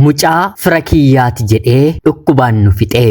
mucaa fira kiyyaati jedhee dhukkubaan nu fixee.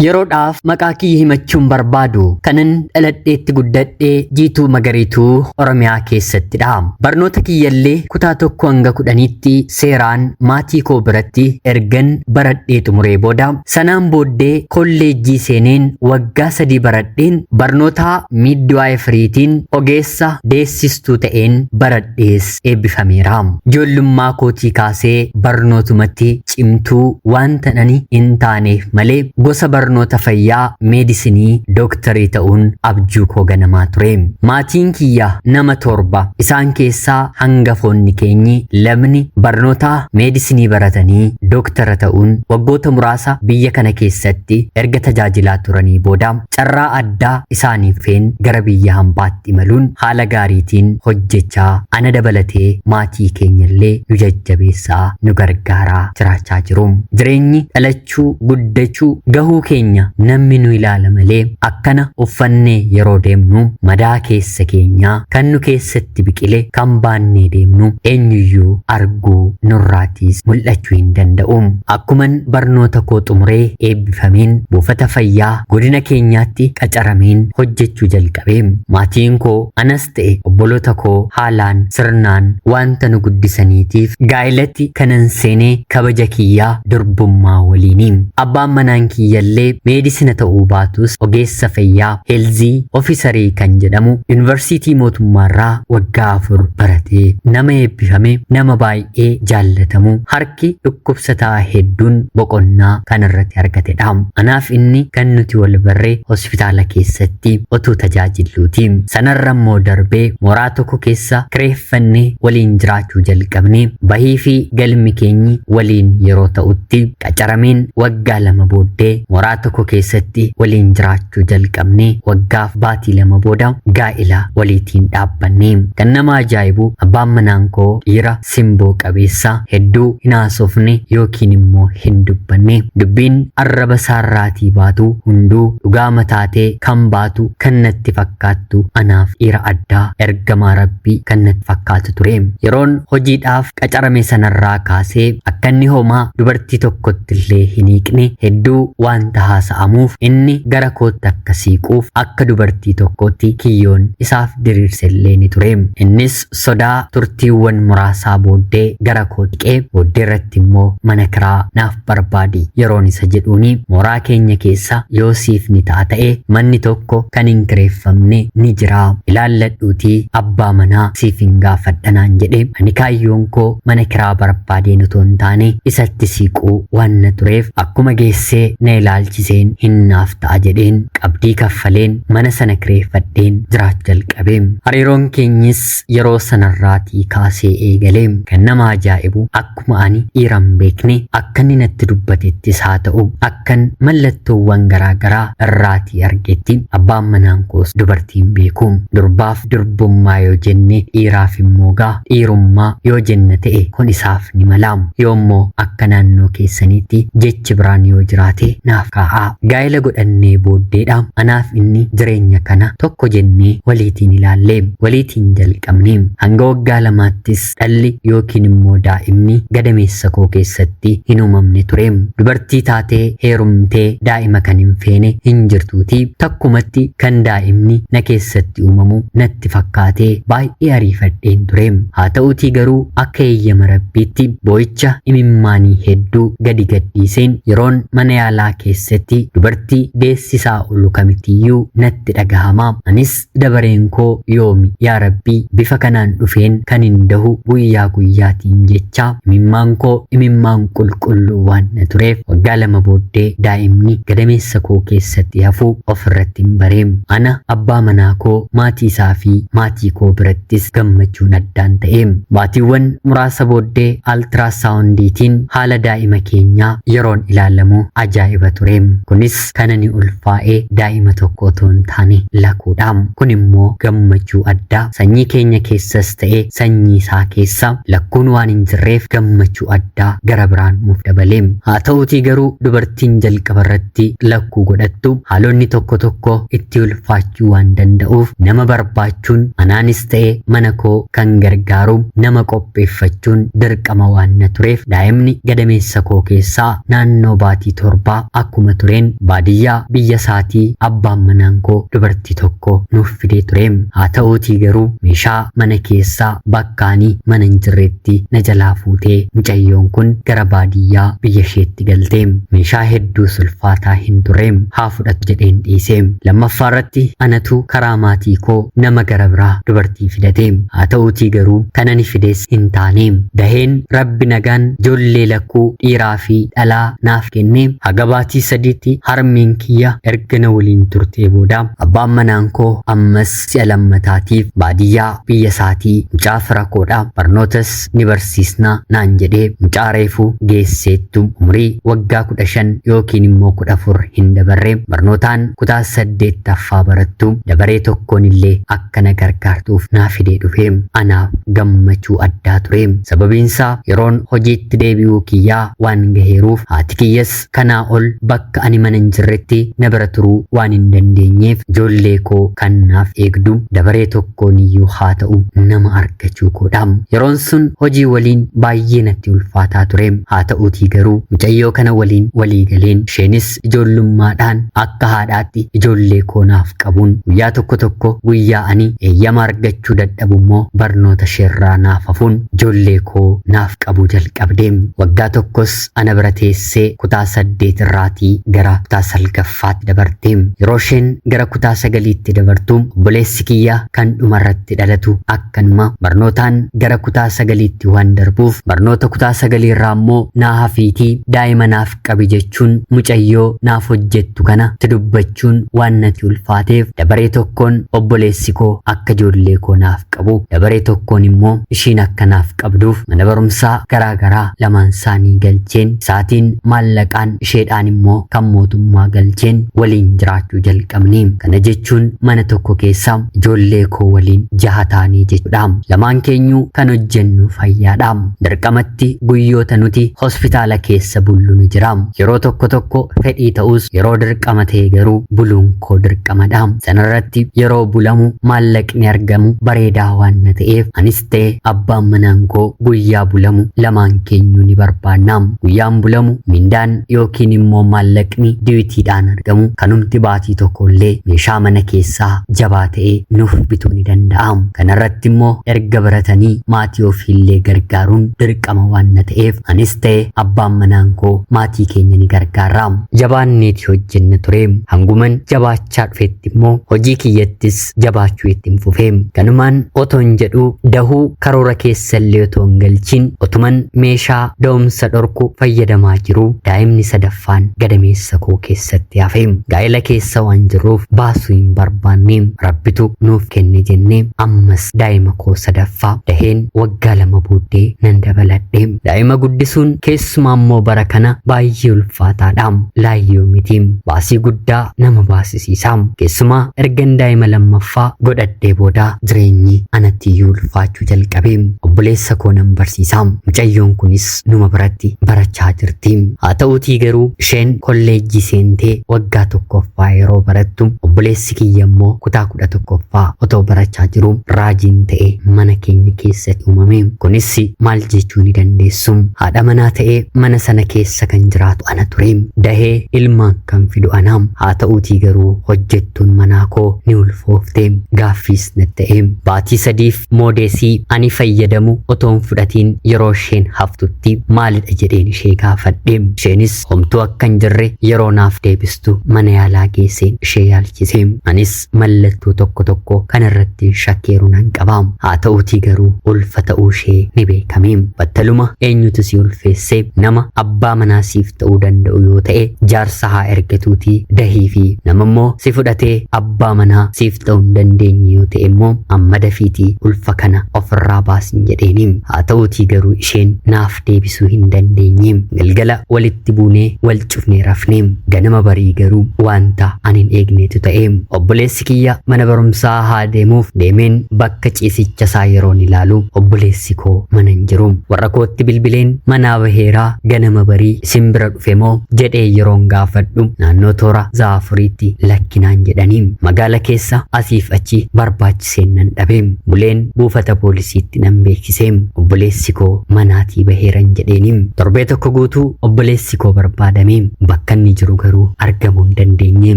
yeroodhaaf maqaa kiyya himachuun barbaadu kanan dhaladheetti guddadhee jiituu magariituu Oromiyaa keessattidha. Barnoota kiyyallee kutaa 1 hanga 10tti seeraan maatii koo biratti ergan baradhee xumuree booda sanaan booddee kolleejjii seeneen waggaa 3 baradheen barnoota miidwaayifiriitiin ogeessa deessistuu ta'een baradhees eebbifameera. Ijoollummaa kootii kaasee barnootumatti cimtuu waan ta'anii hin taaneef malee gosa barnoota fayyaa meedisinii dooktarii ta'uun abjuu koo ganamaa ture. Maatiin kiyya nama 7 isaan keessaa hangafoonni keenyi lamni barnoota meedisinii baratanii dooktara ta'uun waggoota muraasa biyya kana keessatti erga tajaajilaa turanii booda carraa addaa isaaniifeen gara biyya hambaatti imaluun haala gaariitiin hojjechaa ana dabalatee maatii keenyallee nu jajjabeessaa nu gargaaraa jiraachaa jiru. Jireenyi dhalachuu guddachuu gahuu keenya namni nu ilaala malee akkana uffannee yeroo deemnu madaa keessa keenya kan nu keessatti biqile kan baannee deemnu eenyuyyuu arguu nurraatiis mul'achuu hin danda'u. Akkuman barnoota koo xumuree eebbifameen buufata fayyaa godina keenyaatti qacarameen hojjechuu jalqabee maatiin koo anas ta'e obboloota koo haalaan sirnaan wanta nu guddisaniitiif gaa'ilatti kanan seenee kabaja kiyyaa durbummaa waliini. Abbaan manaan kiyyallee meedisina ta'uu baatus ogeessa fayyaa heelzii ofiisarii kan jedhamu yuunivarsiitii mootummaarraa waggaa 4 baratee nama eebbifame nama baay'ee jaallatamu harki dhukkubsataa hedduun boqonnaa kan irratti argatedha. Anaaf inni kan nuti wal barree hospitaala keessatti otuu tajaajilluuti. Sanarra immoo darbee mooraa tokko keessa kireeffannee waliin jiraachuu jalqabne bahii fi galmi keenyi waliin yeroo ta'utti qacarameen waggaa 2 booddee mooraa tokko keessatti waliin jiraachuu jalqabne waggaaf baatii 2 booda gaa'ila waliitiin dhaabbanne. Kan nama ajaa'ibu abbaan manaan koo dhiira simboo qabeessa hedduu hin haasofne yookiin immoo hin dubbanne. Dubbiin arraba isaarraatii baatu hunduu dhugaa mataatee kan baatu kan natti fakkaattu anaaf dhiira addaa ergamaa rabbii kan natti fakkaatu ture. Yeroon hojiidhaaf qacarame sanarraa kaasee akka inni homaa dubartii tokkottillee hin hiiqne hedduu wanta haasa'amuuf inni gara kootti akka siiquuf akka dubartii tokkotti kiyyoon isaaf diriirsellee ni ture. Innis sodaa turtiiwwan muraasaa booddee gara kootti qee booddee irratti immoo mana kiraa naaf barbaadi yeroon isa jedhuuni mooraa keenya keessa yoo siif ni ta'a ta'e manni tokko kan hin kireeffamne ni jira ilaalladhuutii abbaa manaa siif hin gaafadhanaan jedhe. Ani kaayyoon koo mana kiraa barbaadeen otoo hin taane isatti siiquu waan na tureef akkuma geessee na ilaalchiseen hinnaaf ta'a jedheen qabdii kaffaleen mana sana kireeffadheen jiraachuu jalqabe. Hariiroon keenyis yeroo sanarraatii kaasee eegalee kan nama ajaa'ibu akkuma ani dhiiran beekne akka inni natti dubbatettis haa ta'u akkan mallattoowwan garaagaraa irraatii argetti abbaan manaan koos dubartiin beeku. Durbaaf durbummaa yoo jenne dhiiraaf immoo dhiirummaa yoo jenna ta'e kun isaaf ni malaamu yoommoo akka naannoo keessaniitti jechi biraan yoo jiraate naaf kaa'aa. Gaa'ila godhannee booddeedha anaaf inni jireenya kana tokko jennee waliitiin ilaallee waliitiin jalqabne hanga waggaa 2ttis dhalli yookiin immoo daa'imni gadameessa koo keessatti hin uumamne ture. Dubartii taatee heerumtee daa'ima kan hin feene hin jirtuuti takkumatti kan daa'imni na keessatti uumamu natti fakkaatee baay'ee ariifadheen ture. Haa ta'uutii garuu akka eeyyama rabbiitti boo'icha imimmaanii hedduu gadi gadhiiseen yeroon mana yaalaa keessatti dubartii deessisaa olu kamittiyyuu natti dhagahama. Anis dabareen koo yoomi yaa rabbii bifa kanaan dhufeen kan hin dahu guyyaa guyyaatiin jecha imimmaan koo imimmaan qulqulluu waan na tureef waggaa 2 booddee daa'imni gadameessa koo keessatti hafuu ofirratti hin bareem. Ana abbaa manaa koo maatii isaa fi maatii koo birattis gammachuun addaan ta'e. Baatiiwwan muraasa booddee altiraasaawundiitiin haala daa'ima keenyaa yeroon ilaalamu ajaa'iba ture. Kunis kan ani ulfaa'ee daa'ima tokko otoo hin taane lakuudha. kun immoo gammachuu addaa sanyii keenya keessas ta'e sanyii isaa keessa lakkuun waan hin jirreef gammachuu addaa gara biraan nuuf dabaleem. Haa ta'uutii garuu dubartiin jalqaba irratti lakkuu godhattu haalonni tokko tokko itti ulfaachuu waan danda'uuf nama barbaachuun anaanis ta'e mana koo kan gargaaru nama qopheeffachuun dirqama waan na tureef daa'imni gadameessa koo keessaa naannoo baatii 7 akkuma tureen baadiyyaa biyya isaatii abbaan manaan koo dubartii tokko nuuf fidee tureem. Haa ta'uutii garuu meeshaa mana keessaa bakkaanii mana hin jirreetti na jalaa fuutee mucayyoon kun gara baadiyyaa biyya isheetti galteem. Meeshaa hedduu sulfaataa hin turreem haa fudhatu jedheen dhiiseem. Lammaffaa irratti anatu karaa maatii koo nama gara biraa dubartii fidateem. Haa ta'uutii garuu kana ni fidees hin taaneem. Daheen rabbi nagaan ijoollee lakkuu dhiiraa fi dhalaa naaf kenneem. Haga baatii 3tti harmeen kiyya erga na waliin turtee booda abbaan manaan koo ammas si'a lammataatiif baadiyyaa biyya isaatii mucaa fira koodha barnootas ni barsiisna naan jedhee mucaa reefuu geesseettu umrii waggaa 15 yookiin immoo 14 hin dabarre barnootaan kutaa 8ffaa barattu dabaree tokkoon illee akka na gargaartuuf naa fidee dhufeem. Anaaf gammachuu addaa tureem. Sababiinsaa yeroon hojiitti deebi'uu kiyyaa waan gaheeruuf haati kiyyas kanaa ol bakka ani mana hin jirretti na bira turuu waan hin dandeenyeef ijoollee koo kan naaf eegdu dabaree tokkoon iyyuu haa ta'u nama argachuu koodhaam. Yeroon sun hojii waliin baay'ee natti ulfaataa tureem. Haa ta'uutii garuu mucayyoo kana waliin walii galeen isheenis ijoollummaadhaan akka haadhaatti ijoollee koo naaf qabuun guyyaa tokko guyyaa ani eeyyama argachuu dadhabu immoo barnoota isheerraa naaf hafuun ijoollee koo naaf qabuu jalqabdeem. Waggaa tokkos ana bira teessee kutaa 8 irraatii gara kutaa 9ffaatti dabarteem. Yeroo isheen gara kutaa 9tti dabartu obboleessi kiyya kan dhumarratti dhalatu akkanuma barnootaan gara kutaa 9tti waan darbuuf barnoota kutaa 9 irraa immoo naa hafiitii daa'ima naaf qabi jechuun mucayyoo naaf hojjettu kana itti dubbachuun waan natti ulfaateef dabaree tokkoon obboleessi koo akka ijoollee koo naaf qabu dabaree tokkoon immoo ishiin akka naaf qabduuf mana barumsaa garaagaraa lamaan isaanii galcheen isaatiin maallaqaan isheedhaan immoo kan mootummaa galcheen waliin jiraachuu jalqabne. Kana jechuun mana tokko keessa ijoollee koo waliin 6 taanii jechuudha. Lamaan keenyu kan hojjennu fayyaadha. Dirqamatti guyyoota nuti hospitaala keessa bullu ni jira. Yeroo tokko fedhii ta'us yeroo dirqama ta'e garuu buluun koo dirqamadha. Sanarratti yeroo bulamu maallaqni argamu bareedaa waan na ta'eef anis ta'e abbaan manaan koo guyyaa bulamu lamaan keenyu ni barbaanna. Guyyaan bulamu mindaan yookiin immoo maallaqni diwitiidhaan argamu kanumti baatii tokkollee meeshaa mana keessaa jabaa ta'e nuuf bituu ni danda'a. Kanarratti immoo erga baratanii maatii ofiillee gargaaruun dirqama waan na ta'eef anis ta'e abbaan manaan koo maatii keenya ni gargaara. Jabaanneeti hojjenna ture. Hanguman jabaachaa dhufetti immoo hojii kiyyattis jabaachuu ittiin fufeem. Kanumaan otoon jedhu dahuu karoora keessallee otoon galchiin otuman meeshaa da'umsa dhorku fayyadamaa jiru daa'imni 3ffaan gadameessa koo keessatti hafeem. Gaa'ela keessa waan jiruuf baasuu hin barbaanneem. Rabbitu nuuf kenne jennee ammas daa'ima koo 3ffaa daheen waggaa 2 booddee nan dabaladheem. Daa'ima guddisuun keessumaa immoo bara kana baay'ee ulfaataadhaam. Laayyoo mitiim baasii guddaa nama baasisiisaam. Keessumaa ergan daa'ima 2ffaa godhadhee booda jireenyi anatti ulfaachuu jalqabeem. Obboleessa koo nan barsiisaam. Mucayyoon kunis numa biratti barachaa jirtiim. Haa ta'uutii garuu isheen kolleejjii seentee waggaa 1ffaa yeroo barattu obboleessi kiyya immoo kutaa 11ffaa otoo barachaa jiru raajiin ta'e mana keenya keessatti uumame. Kunis maal jechuu ni dandeessum? Haadha manaa ta'e mana sana keessa kan jiraatu ana tureem. Dahee ilmaan kan fidu anaam. Haa ta'uutii garuu hojjettuun manaa koo ni ulfoofteem. Gaaffiis natti ta'eem. Baatii 3f moodeesii ani fayyadamu otoon fudhatiin yeroo isheen haftutti maalidha jedheen ishee gaafadheem. Isheenis homtuu akka hin jirre yeroo naaf deebistu mana yaalaa geesseen ishee yaalchiseem. Anis mallattoo tokko kanarratti shakkeeru nan qabaam. Haa ta'uutii garuu ulfa ta'uu ishee ni beekameem. Battaluma eenyutu si ulfeesse nama abbaa manaa siif ta'uu danda'u yoo ta'e jaarsa haa ergatuutii dahii fi nama immoo si fudhatee abbaa manaa siif ta'uu hin dandeenye yoo ta'e immoo amma dafiitii ulfa kana ofirraa baasin jedheeniim. Haa ta'uutii garuu isheen naaf deebisuu hin dandeenyeem. Galgala walitti buunee wal cufnee rafneem. Ganama barii garuu wanta ani hin eegnetu ta'eem. Obboleessi kiyyaa kiyya mana barumsaa haa deemuuf deemeen bakka ciisicha isaa yeroon ilaalu obboleessi koo mana hin jiru. Warra kootti bilbileen manaa baheeraa ganama barii isin bira dhufe moo jedhee yeroon gaafadhu naannoo toora zaafuriitti lakkinaan jedhanii magaala keessa asiif achi barbaachiseen nan dhabe. Buleen buufata poolisiitti nan beeksise obboleessi koo manaatii baheeran jedheeni. Torbee tokko guutuu obboleessi koo barbaadame bakka inni jiru garuu argamuu hin dandeenye.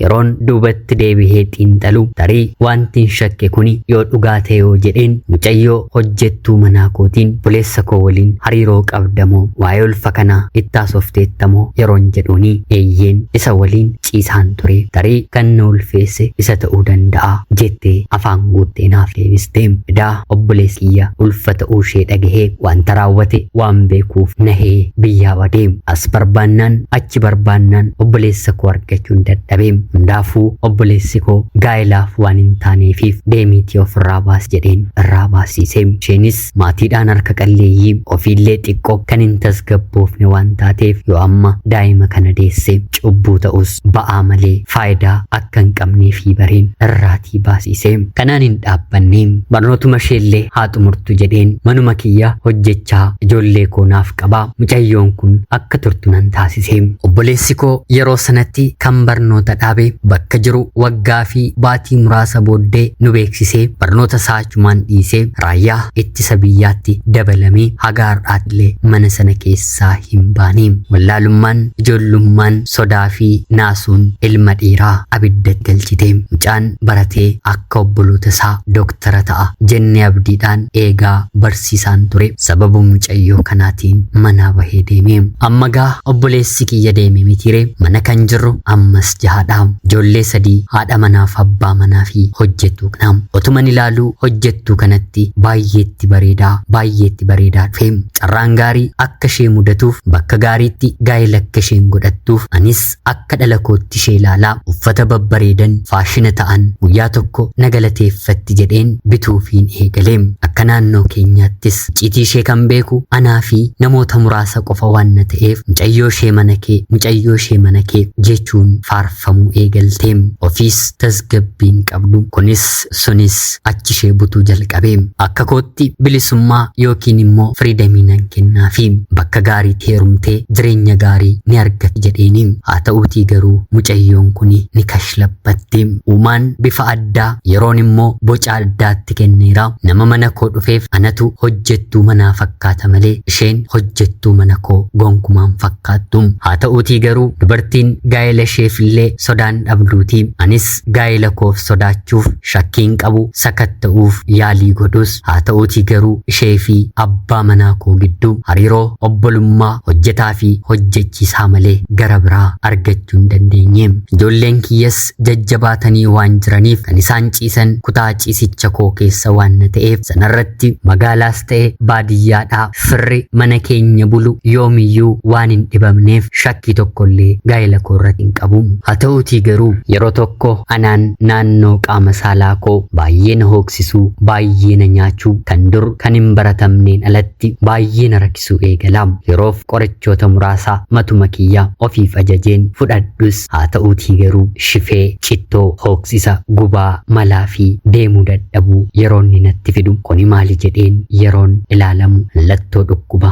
Yeroon duubatti deebi'ee xiinxalu tarii wanti shakke kuni yoo dhugaa ta'e yoo jedheen mucayyoo hojjettuu manaa kootiin obboleessa koo waliin hariiroo qabdamoo waa'ee ulfa kanaa itti haasofteettamoo yeroon jedhuuni eeyyeen isa waliin ciisaan ture tarii kan na ulfeesse isa ta'uu danda'a jettee afaan guuttee naaf deebiste. Edaa obboleessi kiyya ulfa ta'uu ishee dhagahee wanta raawwate waan beekuuf nahee biyyaa badee as barbaannaan achi barbaannaan obboleessa koo argachuun dadhabee. Hundaafuu obboleessi koo gaa'ilaaf waan hin taaneefiif deemiitii ofirraa baas jedheen irraa baasise. Isheenis maatiidhaan harka qalleeyyii ofiillee xiqqoo kan hin tasgabboofne waan taateef yoo amma daa'ima kana deesse cubbuu ta'us ba'aa malee faayidaa akka hin qabneefi bareen irraatii baasise. Kanaan hin dhaabbanne barnootuma isheellee haa xumurtu jedheen manuma kiyya hojjechaa ijoollee koo naaf qabaa mucayyoon kun akka turtu nan taasise. Obboleessi koo yeroo sanatti kan barnoota dhaabe bakka jiru waggaa fi baatii muraasa booddee nu beeksisee barnoota saachumaan dhiisee raayyaa ittisa biyyaatti dabalamee haga har'aattillee mana sana keessaa hin baane. Wallaalummaan ijoollummaan sodaa fi naasuun ilma dhiiraa abidda galchite. Mucaan baratee akka obboloota isaa doktara ta'a jennee abdiidhaan eegaa barsiisaan ture sababa mucayyoo kanaatiin manaa bahee deeme. Amma gaa obboleessi kiyya deeme mitiire mana kan jirru ammas jahaadha. Ijoollee sadii haadha manaaf abbaa manaa fi hojjettuu kana. Otuman ilaaluu hojjettuu kanatti baay'eetti bareedaa dhufe. Carraan gaarii akka ishee mudatuuf bakka gaariitti gaa'ela akka isheen godhattuuf anis akka dhala kootti ishee ilaalaa uffata babbareedan faashina ta'an guyyaa tokko na galateeffatti jedheen bituufiin eegale. Akka naannoo keenyaattis ciitii ishee kan beeku anaa fi namoota muraasa qofa waan na ta'eef mucayyoo ishee mana kee jechuun faarfamuu eegalte. Ofiis tasgabbiin qabdu kunis sunis achi ishee butuu jalqabe. Akka kootti bilisummaa yookiin immoo firiidamii nan kennaafi bakka gaarii heerumtee jireenya gaarii ni argatti jedheeni. Haa ta'uutii garuu mucayyoon kun ni kashlabbatte. Uumaan bifa addaa yeroon immoo boca addaatti kenneera. Nama mana koo dhufeef anatu hojjettuu manaa fakkaata malee isheen hojjettuu mana koo gonkumaan fakkaattu. Haa ta'uutii garuu dubartiin gaa'ela isheefillee sodaan dhabduuti. Anis gaa'ela koof sodaachuuf shakkiin qabu sakatta'uuf yaalii godhus haa ta'uutii garuu ishee fi abbaa manaa koo gidduu hariiroo obbolummaa hojjetaa fi hojjechiisaa malee gara biraa argachuu hin dandeenye. Ijoolleen kiyyas jajjabaatanii waan jiraniif kan isaan ciisan kutaa ciisicha koo keessa waan na ta'eef sanarratti magaalaas ta'e baadiyyaadhaa firri mana keenya bulu yoomiyyuu waan hin dhibamneef shakkii tokkollee gaa'ela koo irratti hin qabu. Haa ta'uutii garuu yeroo tokko anaan naannoo qaama saalaa koo baay'ee na hooksisuu baay'ee na nyaachuu kan dur kan hin baratamneen alatti baay'ee na rakkisuu eegala. Yeroof qorichoota muraasaa matuma kiyya ofiif ajajeen fudhadhus haa ta'uutii garuu shifee cittoo hooksisa gubaa malaa fi deemuu dadhabuu yeroon ni natti fidu. Kuni maali jedheen yeroon ilaalamu mallattoo dhukkuba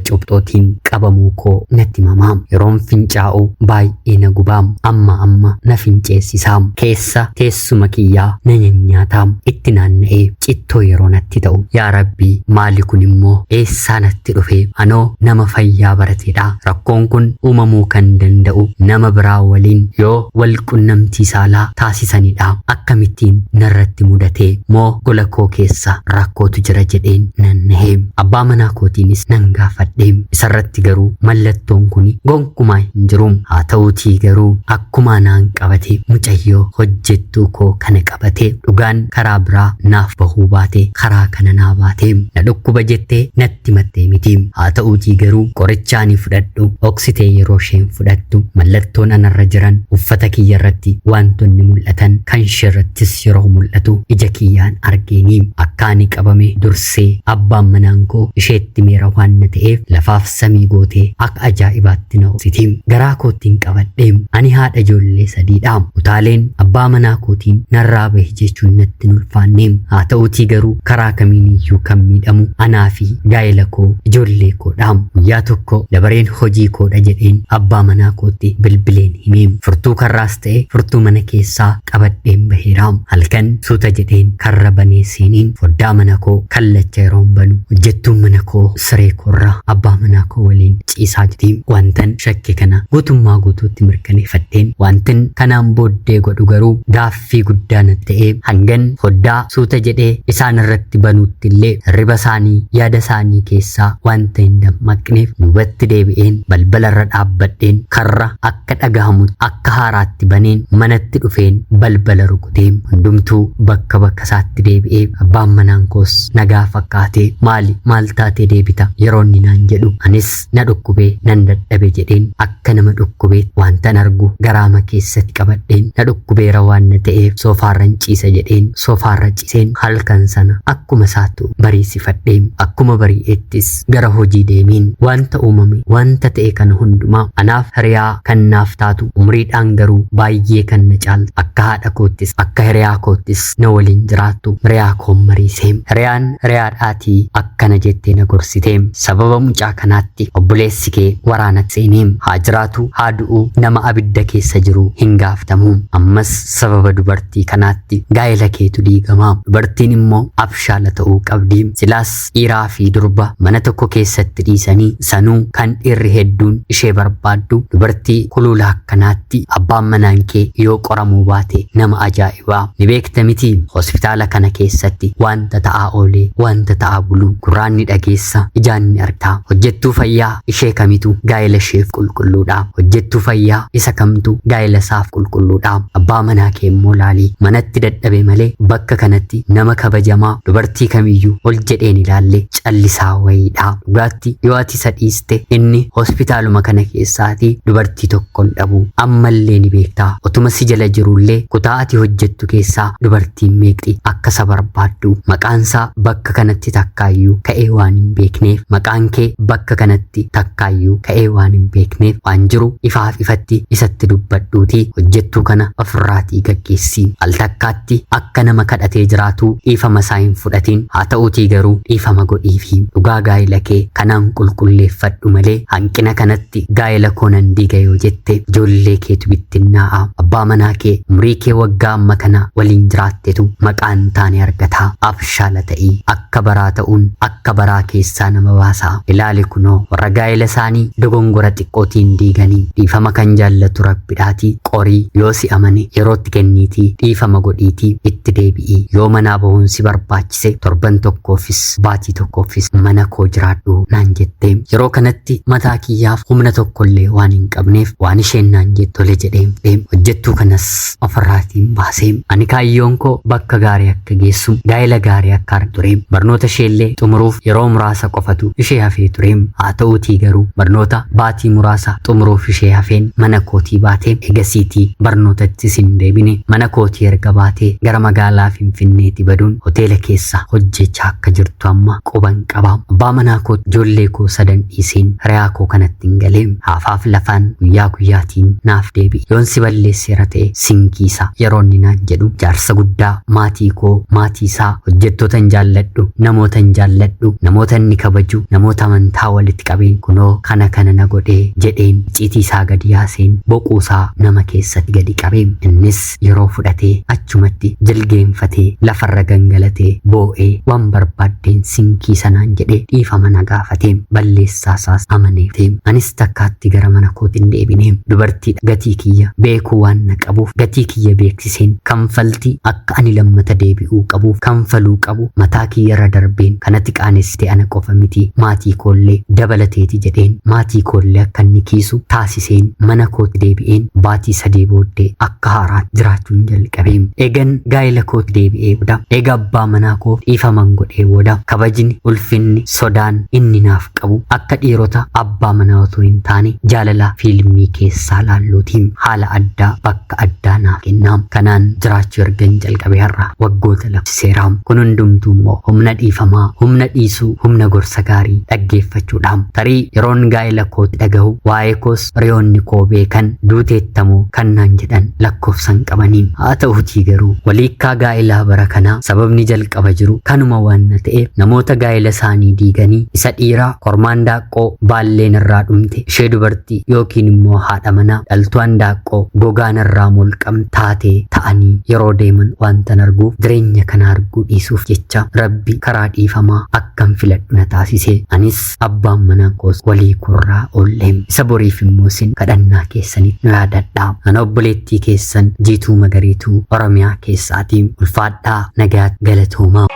cuphxootiin qabamuu koo natti himamaa. Yeroon fincaa'u baay'ee na gubaa amma na finceessisaa keessa teessuma kiyyaa na nyaataa itti naanna'ee cittoo yeroo natti ta'u yaa rabbii maali kun immoo eessaa natti dhufe anoo nama fayyaa barateedha. Rakkoon kun uumamuu kan danda'u nama biraa waliin yoo wal qunnamtii saalaa taasisanidha. Akkamittiin narratti mudatee moo gola koo keessa rakkootu jira jedheen nannahee abbaa manaa kootiinis nan gaafadhe. Isarratti garuu mallattoon kun gonkumaa hin jiru. Haa ta'uutii garuu akkuma naan qabate mucayyoo hojjettuu koo kana qabate dhugaan karaa biraa naaf bahuu baate karaa kana naa baate na dhukkuba jettee natti mattee miti. Haa ta'uutii garuu qorichaani fudhadhu oksitee yeroo isheen fudhattu mallattoon anarra jiran uffata kiyya irratti wantoonni mul'atan kan ishirrattis yeroo mul'atu ija kiyyaan argeeni. Akkaani qabame dursee abbaan manaan koo isheetti meera waan na ta'eef lafaaf samii gootee akka ajaa'ibaatti na oksiti. Garaa koottiin qabadhe ani haadha ijoollee sadiidha. Utaaleen abbaa manaa kootiin narraa bahe jechuun natti hin ulfaanne. Haa ta'uutii garuu karaa kamiiniyyuu kan miidhamu anaa fi gaa'ela koo ijoollee koodha. Guyyaa tokko dabareen hojii koodha jedheen abbaa manaa kootti bilbileen himee furtuu karraas ta'e furtuu mana keessaa qabadheen baheera. Halkan suuta jedheen karra banee seeniin foddaa mana koo kallacha yeroon banu hojjettuun mana koo siree koorra abbaa manaa koo waliin ciisaa jirti. Wantan shakke kana guutummaa guutuutti mirkaneeffadheen wantin kanaan booddee godhu garuu gaaffii guddaa natti ta'ee hangan foddaa suuta jedhee isaan irratti banuutti illee riba isaanii yaada isaanii keessaa wanta hin dammaqneef duubatti deebi'een balbalarra dhaabbadheen karra akka dhagahamu akka haaraatti baneen manatti dhufeen balbala rukutee hundumtuu bakka isaatti deebi'ee abbaan manaan koos nagaa fakkaatee maal taatee deebita yeroo inni naan jedhu anis na dhukkubee nan dadhabe jedheen akka nama dhukkubee wantan argu garaama keessatti qabadheen na dhukkubeera waan na ta'eef soofaarran ciisa jedheen soofaarra ciiseen halkan sana akkuma isaatu bariisifadheen akkuma bari'eettis gara hojii deemiin wanta uumame wanta ta'e kana hundumaa anaaf hiriyaa kan naaf taatu umriidhaan garuu baay'ee kan na caaltu akka haadha koottis akka hiriyaa koottis na waliin jiraattu hiriyaa koon mariisee hiriyaan hiriyaadhaatii akkana jettee na gorsitee sababa mucaa kanaatti obboleessi kee waraanatti seenee haa jiraatu haa du'u nama abidda keessa jiru hin gaaftamu ammas sababa dubartii kanaatti gaa'ela keetu diigama dubartiin immoo abshaala ta'uu qabdi silaas dhiiraa fi durba mana tokko keessatti dhiisanii sanuu kan dhiirri hedduun ishee barbaaddu dubartii kulula akkanaatti abbaan manaan kee yoo qoramuu baate nama ajaa'ibaa ni beekta miti hospitaala kana keessatti wanta ta'aa oolee wanta ta'aa bulu gurraan ni dhageessa ijaan ni argaa hojjettuu fayyaa ishee kamitu gaa'ela isheef qulqulluudha hojjettuu fayyaa isa kamtu gaa'ela isaaf qulqulluudha abbaa manaa kee immoo laalii manatti dadhabe malee bakka kanatti nama kabajamaa dubartii kamiyyuu ol jedheen ilaalle callisaa wayiidha dhugaatti yoo ati isa dhiiste inni hospitaaluma kana keessaati dubartii tokkon dhabu ammallee ni beektaa otuma si jala jirullee kutaa ati hojjettu keessaa dubartiin meeqxi akka isa barbaaddu maqaansaa bakka kanatti takkaayyuu ka'ee waan hin beekneef maqaan kee bakka kanatti takkaayyuu ka'ee waan hin beekneef waan jiru ifaaf ifatti isatti dubbadhuuti hojjettuu kana ofirraatii gaggeessi al takkaatti akka nama kadhatee jiraatu dhiifama isaa hin fudhatiin haa ta'uutii garuu dhiifama godhiifi dhugaa gaa'ela kee kanaan qulqulleeffadhu malee hanqina kanatti gaa'ela koo nan diiga yoo jette ijoollee keetu bittinnaa'a abbaa manaa kee umrii kee waggaa amma kana waliin jiraattetu maqaan taane argataa abshaala ta'ii akka baraa ta'uun akka baraa keessaa nama baasaa ilaali kunoo warra gaa'ela isaanii dogongora xiqqootiin diiganii dhiifama kan jaallatu rabbidhaatii qorii yoo si amane yerootti kenniitii dhiifama godhiitii itti deebi'ii yoo manaa bahuun si barbaachise torban tokkoofis baatii tokkoofis mana koo jiraadhu naan jettee yeroo kanatti mataa kiyyaaf humna tokkollee waan hin qabneef waan isheen naan jettole jedhee hojjettuu kanas ofirraatiin baasee ani kaayyoon koo bakka gaarii akka geessu gaa'ela gaarii akka argu ture barnoota isheellee xumuruuf yeroo muraasa qofatu ishee hafee ture haa ta'uutii garuu barnoota baatii muraasa xumuruuf ishee hafeen mana kootii baatee egasiitii barnootatti sin deebine mana kootii erga baatee gara magaalaa Finfinneetti baduun hoteela keessa hojjechaa akka jirtu amma quban qaba abbaa manaa koo ijoollee koo sadan dhiiseen hiriyaa koo kanatti hin galee haafaaf lafaan guyyaa guyyaatiin naaf deebi'i yoon si balleesseera ta'e sinkiisa yeroo inni naan jedhu jaarsa guddaa maatii koo maatii isaa hojjettoota hin jaalladhu namoota hin jaalladhu namoota inni kabaju namoota amantaa walitti qabeen kunoo kana na godhee jedheen ciitii isaa gadi yaaseen boquusaa nama keessatti gadi qabee innis yeroo fudhatee achumatti jilgeenfatee lafarra gangalatee boo'ee waan barbaaddeen sinkii sanaan jedhee dhiifama na gaafatee balleessaasaas amaneefee anis takkaatti gara mana kootiin deebinee dubartii gatii kiyya beekuu waan na qabuuf gatii kiyya beeksiseen kanfaltii akka ani lammata deebi'uu qabuuf kanfaluu qabu mataa kiyyarra darbeen kanatti qaanessite ana qofa miti maatii koollee dabalateeti jedheen maatii koollee akka inni kiisu taasiseen mana kootti deebi'een baatii 3 booddee akka haaraan jiraachuun jalqabee eegan gaa'ela kootti deebi'ee booda eega abbaa manaa koo dhiifaman godhee booda kabajni ulfinni sodaan inni naaf qabu akka dhiirota abbaa manaa otoo hin taane jaalala fiilmii keessaa laalluutiin haala addaa bakka addaa naaf kenna kennam kanan jiraachuu ergan jalqabeerra waggoota labsiseeraam kun hundumtuu immoo humna dhiifamaa humna dhiisuu humna gorsa gaarii dhaggeeffachuudhaan tarii yeroon gaa'ela kootti dhagahu waa'ee koos riyoonni koo beekan duuteettamoo kannaan jedhan lakkoofsan qabaniin haa ta'uutii garuu waliikkaa gaa'elaa bara kanaa sababni jalqaba jiru kanuma waan ta'eef namoota gaa'ela isaanii diiganii isa dhiiraa kormaan daaqqoo baalleen irraa dhumte ishee dubartii yookiin immoo haadha manaa dhaltuu handaaqqoo gogaan irraa molqam taatee ta'anii yeroo deeman waantan arguuf jireenya kana arguu dhiisuuf jecha rabbi karaa dhiifamaa akkan filadhu na taasise anis abbaan manaa koos walii kurraa oolleem isa boriif immoo sin kadhannaa keessanitti nu yaadadhaa ana obboleettii keessan Jiituu Magariituu Oromiyaa keessaatiin ulfaadhaa nagaat galatoomaa.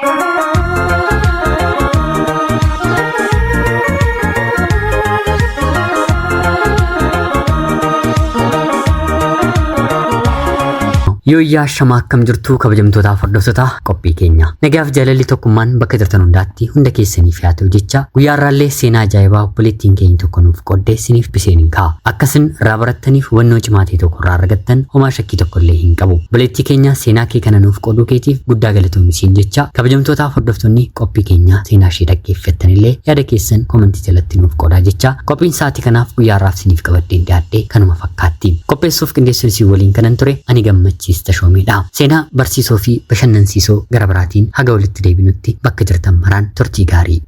Yooyyaa shamaa akkam jirtu kabajamtoota hordoftoota qophii keenya nagaaf jaalalli tokkummaan bakka jirtan hundaatti hunda keessaniif haa ta'u jecha guyyaa irraallee seenaa ajaa'ibaa obboleettiin keenya tokko nuuf qoddee isiniif biseeniin ka'a akkasin irraa barattaniif hubannoo cimaa ta'e tokko irraa argattan homaa shakkii tokko illee hin qabu obboleettii keenya seenaa kee kana nuuf qooduu keetiif guddaa galatoomisiin jecha kabajamtoota hordoftoonni qophii keenya seenaa ishee dhaggeeffattan illee yaada keessan komentii jalatti nuuf qoodaa jecha qophiin sa'aatii kanaaf guyyaa irraaf isiniif qabadhee dhiyaadhee kanuma fakkaatti qopheessuuf qindeessuun isin waliin kanan ture ani gammachiis tashoomidha seenaa barsiisoo fi bashannansiisoo gara biraatiin haga walitti deebinutti bakka jirtan maraan turtii gaarii.